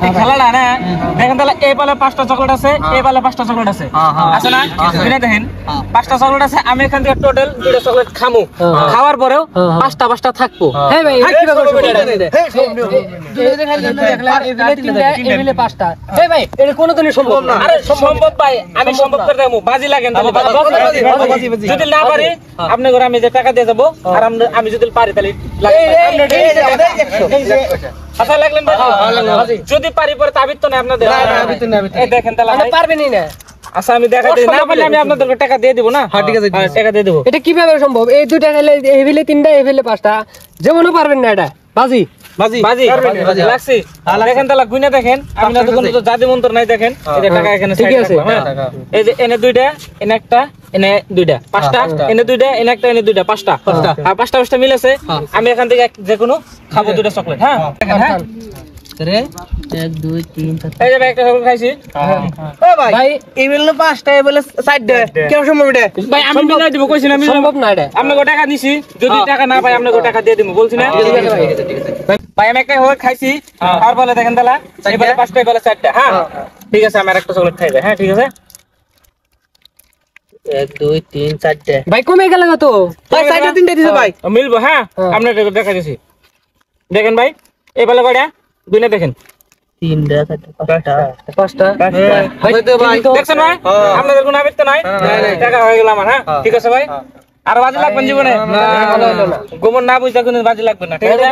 এই খেলাটা না দেখেন তাহলে এই পালে 5টা চকলেট আছে, এই পালে 5টা চকলেট আছে, আছে না? এখানে দেখেন 5টা চকলেট আছে, আমি এখান থেকে টোটাল 2টা চকলেট খামু, খাওয়ার পরেও 5টা থাকবো। হ্যাঁ ভাই কিভাবে করবে এটা? এবিলে 5টা। এই ভাই এটা কোনোদিনই সম্ভব না। আরে সম্ভব ভাই, আমি সম্ভব করে দেবো। বাজি লাগেন তাহলে যদি না পারি আপনি করে আমি যে টাকা দিয়ে যাবো, আর আমি যদি পারি তাহলে আচ্ছা লাগলেন ভাই। যদি পারি পরে তাবিদ তো না আপনাদের, এই দেখেন তাহলে পারবেনই না। আচ্ছা আমি দেখা দিই, না পারলে আমি আপনাদেরকে টাকা দিয়ে দিব না। হ্যাঁ ঠিক আছে, টাকা দিয়ে দেবো। এটা কিভাবে সম্ভব? এই দুইটা খেলে এবিলে 3টা এবিলে 5টা, যেমনও পারবেন না। এটা বাজি বাজি লাগছি। দেখেন তাহলে গুইনা দেখেন, আমি না তো কোনো জাদু মন্ত্র নাই। দেখেন এই যে টাকা এখানে ঠিক আছে। এই যে এনে 2টা, এনে একটা, এনে 2টা, 5টা, এনে 2টা, এনে একটা, এনে 2টা, 5টা। আর 5টা মিলেছে। আমি এখান থেকে যে কোনো খাবো 2টা চকলেট। হ্যাঁ দেখেন, হ্যাঁ রে 1 2 3 4 এই যে একটা চকলেট খাইছি। ও ভাই এই বললো 5টা, এই বলে 4টা, কেন সম্ভব এটা? ভাই আমি মিলাই দিব কইছি না, আমি সম্ভব না এটা। আপনাকে টাকা দিছি, যদি টাকা না পাই আপনাকে টাকা দিয়ে দিব বলছি না। ঠিক আছে ভাই, ঠিক আছে ভাই আমি একটা হোক খাইছি, আর বলে দেখেন তাহলে এবারে 5টা বলে 4টা। হ্যাঁ ঠিক আছে, আমি আরেকটা চকলেট খাইবে। হ্যাঁ ঠিক আছে, 1 2 3 4টা। ভাই কমে গেল কত? ভাই 4টা 3টা দিছে ভাই। মিলবো। হ্যাঁ আপনার দেখা দিছি। দেখেন ভাই এই বলে কয়টা দুইটা দেখেন, 3টা 4টা 5টা। হয়তো ভাই দেখছেন ভাই, আপনাদের কোনো আবিত্ত নাই, টাকা হয়ে গেল আমার। হ্যাঁ ঠিক আছে ভাই, আর বাজি লাগবে জীবনে গোমন না বুঝতে কোনো বাজি লাগবে না। ঠিক আছে।